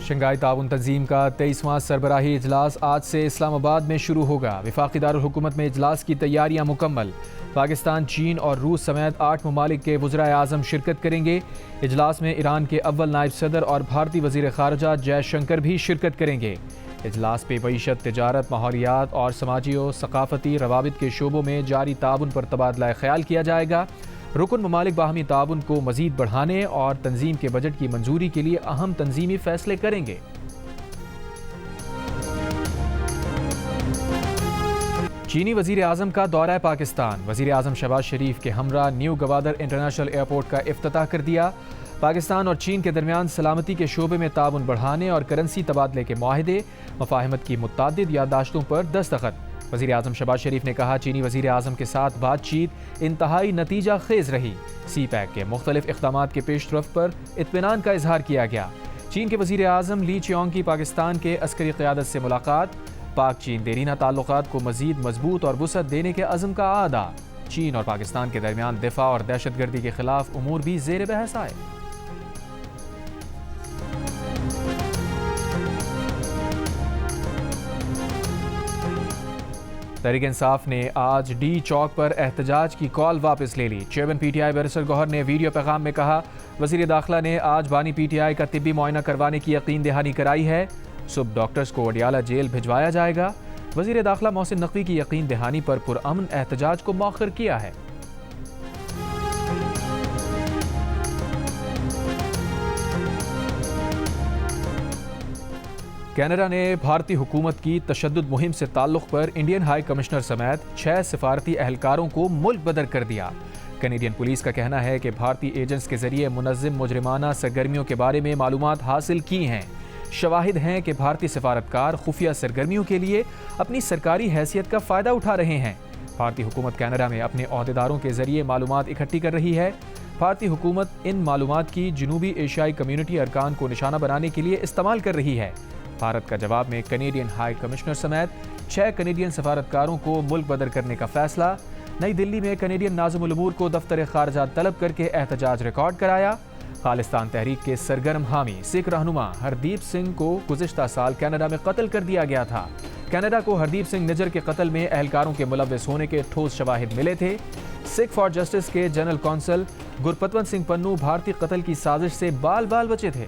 Shanghai تعاون تنظیم کا 23واں سربراہی اجلاس آج سے اسلام آباد میں شروع ہوگا۔ وفاقی دارالحکومت میں اجلاس کی تیاریاں مکمل۔ پاکستان، چین اور روس سمیت 8 ممالک کے وزرائے اعظم شرکت کریں گے۔ اجلاس میں ایران کے اول نائب صدر اور بھارتی وزیر خارجہ جے شنکر بھی شرکت کریں گے۔ اجلاس پہ معیشت، تجارت، ماحولیات اور سماجی و ثقافتی روابط کے شعبوں میں جاری تعاون پر تبادلہ خیال کیا جائے گا۔ رکن ممالک باہمی تعاون کو مزید بڑھانے اور تنظیم کے بجٹ کی منظوری کے لیے اہم تنظیمی فیصلے کریں گے۔ چینی وزیر اعظم کا دورہ پاکستان۔ وزیر اعظم شہباز شریف کے ہمراہ نیو گوادر انٹرنیشنل ایئرپورٹ کا افتتاح کر دیا۔ پاکستان اور چین کے درمیان سلامتی کے شعبے میں تعاون بڑھانے اور کرنسی تبادلے کے معاہدے، مفاہمت کی متعدد یادداشتوں پر دستخط۔ وزیر اعظم شہباز شریف نے کہا، چینی وزیر اعظم کے ساتھ بات چیت انتہائی نتیجہ خیز رہی۔ سی پیک کے مختلف اقدامات کے پیش رفت پر اطمینان کا اظہار کیا گیا۔ چین کے وزیر اعظم لی چیونگ کی پاکستان کے عسکری قیادت سے ملاقات۔ پاک چین دیرینہ تعلقات کو مزید مضبوط اور وسعت دینے کے عزم کا اعادہ۔ چین اور پاکستان کے درمیان دفاع اور دہشت گردی کے خلاف امور بھی زیر بحث آئے۔ تحریک انصاف نے آج ڈی چوک پر احتجاج کی کال واپس لے لی۔ Chairman P T I barrister Gohar نے ویڈیو پیغام میں کہا، وزیر داخلہ نے آج بانی پی ٹی آئی کا طبی معائنہ کروانے کی یقین دہانی کرائی ہے۔ صبح ڈاکٹرز کو اڈیالہ جیل بھجوایا جائے گا۔ وزیر داخلہ محسن نقوی کی یقین دہانی پر پرامن احتجاج کو مؤخر کیا ہے۔ کینیڈا نے بھارتی حکومت کی تشدد مہم سے تعلق پر انڈین ہائی کمشنر سمیت 6 سفارتی اہلکاروں کو ملک بدر کر دیا۔ کینیڈین پولیس کا کہنا ہے کہ بھارتی ایجنٹس کے ذریعے منظم مجرمانہ سرگرمیوں کے بارے میں معلومات حاصل کی ہیں۔ شواہد ہیں کہ بھارتی سفارتکار خفیہ سرگرمیوں کے لیے اپنی سرکاری حیثیت کا فائدہ اٹھا رہے ہیں۔ بھارتی حکومت کینیڈا میں اپنے عہدیداروں کے ذریعے معلومات اکٹھی کر رہی ہے۔ بھارتی حکومت ان معلومات کی جنوبی ایشیائی کمیونٹی ارکان کو نشانہ بنانے کے لیے استعمال کر رہی ہے۔ بھارت کا جواب میں کینیڈین ہائی کمشنر سمیت 6 کینیڈین سفارتکاروں کو ملک بدر کرنے کا فیصلہ۔ نئی دلی میں کینیڈین ناظم الامور کو دفتر خارجہ طلب کر کے احتجاج ریکارڈ کرایا۔ خالصتان تحریک کے سرگرم حامی سکھ رہنما ہردیپ سنگھ کو گزشتہ سال کینیڈا میں قتل کر دیا گیا تھا۔ کینیڈا کو ہردیپ سنگھ نجر کے قتل میں اہلکاروں کے ملوث ہونے کے ٹھوس شواہد ملے تھے۔ سکھ فار جسٹس کے جنرل کونسل گرپتونت سنگھ پنو بھارتی قتل کی سازش سے بال بال بچے تھے۔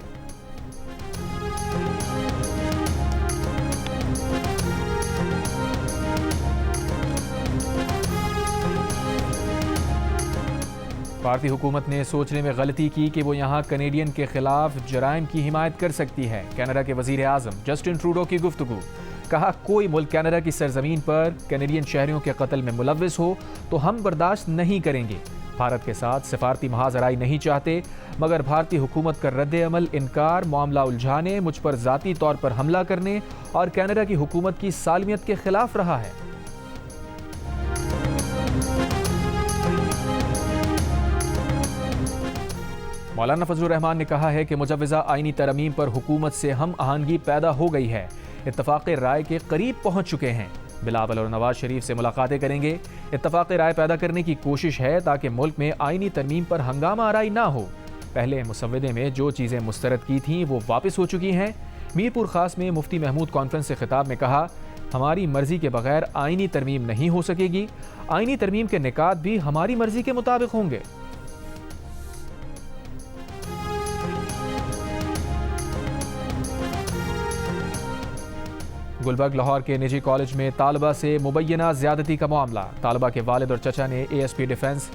بھارتی حکومت نے سوچنے میں غلطی کی کہ وہ یہاں کینیڈین کے خلاف جرائم کی حمایت کر سکتی ہے۔ کینیڈا کے وزیر اعظم جسٹن ٹروڈو کی گفتگو۔ کہا، کوئی ملک کینیڈا کی سرزمین پر کینیڈین شہریوں کے قتل میں ملوث ہو تو ہم برداشت نہیں کریں گے۔ بھارت کے ساتھ سفارتی محاذ آرائی نہیں چاہتے، مگر بھارتی حکومت کا رد عمل، انکار، معاملہ الجھانے، مجھ پر ذاتی طور پر حملہ کرنے اور کینیڈا کی حکومت کی سالمیت کے خلاف رہا ہے۔ مولانا فضل الرحمان نے کہا ہے کہ مجوزہ آئینی ترمیم پر حکومت سے ہم آہنگی پیدا ہو گئی ہے، اتفاق رائے کے قریب پہنچ چکے ہیں۔ بلاول اور نواز شریف سے ملاقاتیں کریں گے۔ اتفاق رائے پیدا کرنے کی کوشش ہے تاکہ ملک میں آئینی ترمیم پر ہنگامہ آرائی نہ ہو۔ پہلے مسودے میں جو چیزیں مسترد کی تھیں وہ واپس ہو چکی ہیں۔ میرپور خاص میں مفتی محمود کانفرنس سے خطاب میں کہا، ہماری مرضی کے بغیر آئینی ترمیم نہیں ہو سکے گی۔ آئینی ترمیم کے نکات بھی ہماری مرضی کے مطابق ہوں گے۔ گلبرگ لاہور کے نجی کالج میں طالبہ سے مبینہ زیادتی کا معاملہ۔ طالبہ کے والد اور چچا نے اے ایس پی ڈیفنس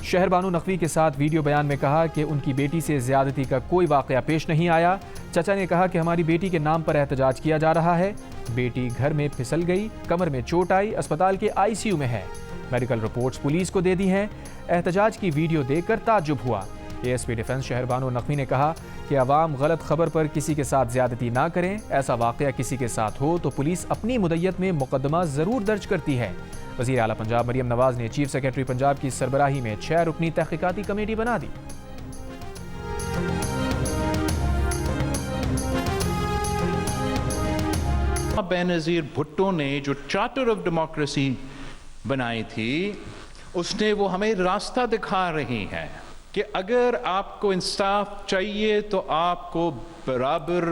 شہر بانو نقوی کے ساتھ ویڈیو بیان میں کہا کہ ان کی بیٹی سے زیادتی کا کوئی واقعہ پیش نہیں آیا۔ چچا نے کہا کہ ہماری بیٹی کے نام پر احتجاج کیا جا رہا ہے۔ بیٹی گھر میں پھسل گئی، کمر میں چوٹ آئی، اسپتال کے آئی سی یو میں ہے۔ میڈیکل رپورٹس پولیس کو دے دی ہیں۔ احتجاج کی ویڈیو دیکھ کر تعجب ہوا۔ اے ایس پی ڈیفنس شہر بانو نقوی نے کہا کہ عوام غلط خبر پر کسی کے ساتھ زیادتی نہ کریں۔ ایسا واقعہ کسی کے ساتھ ہو تو پولیس اپنی مدیت میں مقدمہ ضرور درج کرتی ہے۔ وزیر اعلیٰ پنجاب مریم نواز نے چیف سیکرٹری پنجاب کی سربراہی میں 6 رکنی تحقیقاتی کمیٹی بنا دی۔ بینظیر بھٹو نے جو چارٹر آف ڈیموکریسی بنائی تھی، اس نے وہ ہمیں راستہ دکھا رہی ہے کہ اگر آپ کو انصاف چاہیے تو آپ کو برابر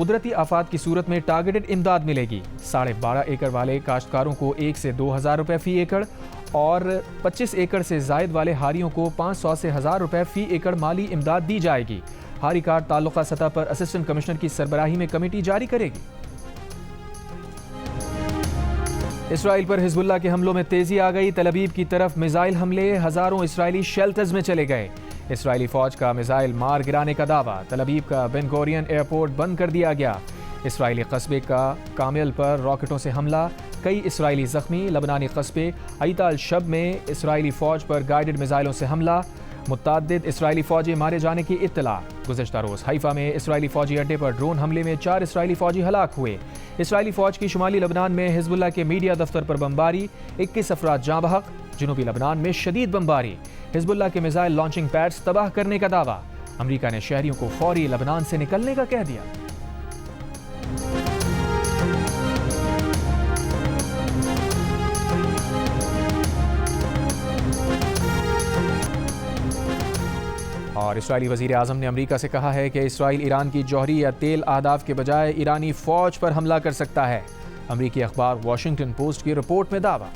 قدرتی آفات کی صورت میں ٹارگیٹڈ امداد ملے گی۔ 12.5 ایکڑ والے کاشتکاروں کو 1 سے 2,000 روپے فی ایکڑ اور 25 ایکڑ سے زائد والے ہاریوں کو 500 سے 1,000 روپے فی ایکڑ مالی امداد دی جائے گی۔ ہاری کارڈ تعلقہ سطح پر اسسٹنٹ کمشنر کی سربراہی میں کمیٹی جاری کرے گی۔ اسرائیل پر حزب اللہ کے حملوں میں تیزی آ گئی۔ تل ابیب کی طرف میزائل حملے، ہزاروں اسرائیلی شیلٹرز میں چلے گئے۔ اسرائیلی فوج کا میزائل مار گرانے کا دعویٰ۔ تل ابیب کا بن گورین ایئرپورٹ بند کر دیا گیا۔ اسرائیلی قصبے کا کامل پر راکٹوں سے حملہ، کئی اسرائیلی زخمی۔ لبنانی قصبے عیت الشب میں اسرائیلی فوج پر گائیڈڈ میزائلوں سے حملہ، متعدد اسرائیلی فوجی مارے جانے کی اطلاع۔ گزشتہ روز حیفا میں اسرائیلی فوجی اڈے پر ڈرون حملے میں 4 اسرائیلی فوجی ہلاک ہوئے۔ اسرائیلی فوج کی شمالی لبنان میں حزب اللہ کے میڈیا دفتر پر بمباری، 21 افراد جاں بحق۔ جنوبی لبنان میں شدید بمباری، حزب اللہ کے میزائل لانچنگ پیڈز تباہ کرنے کا دعویٰ۔ امریکہ نے شہریوں کو فوری لبنان سے نکلنے کا کہہ دیا۔ اور اسرائیلی وزیر اعظم نے امریکہ سے کہا ہے کہ اسرائیل ایران کی جوہری یا تیل اہداف کے بجائے ایرانی فوج پر حملہ کر سکتا ہے۔ امریکی اخبار واشنگٹن پوسٹ کی رپورٹ میں دعویٰ۔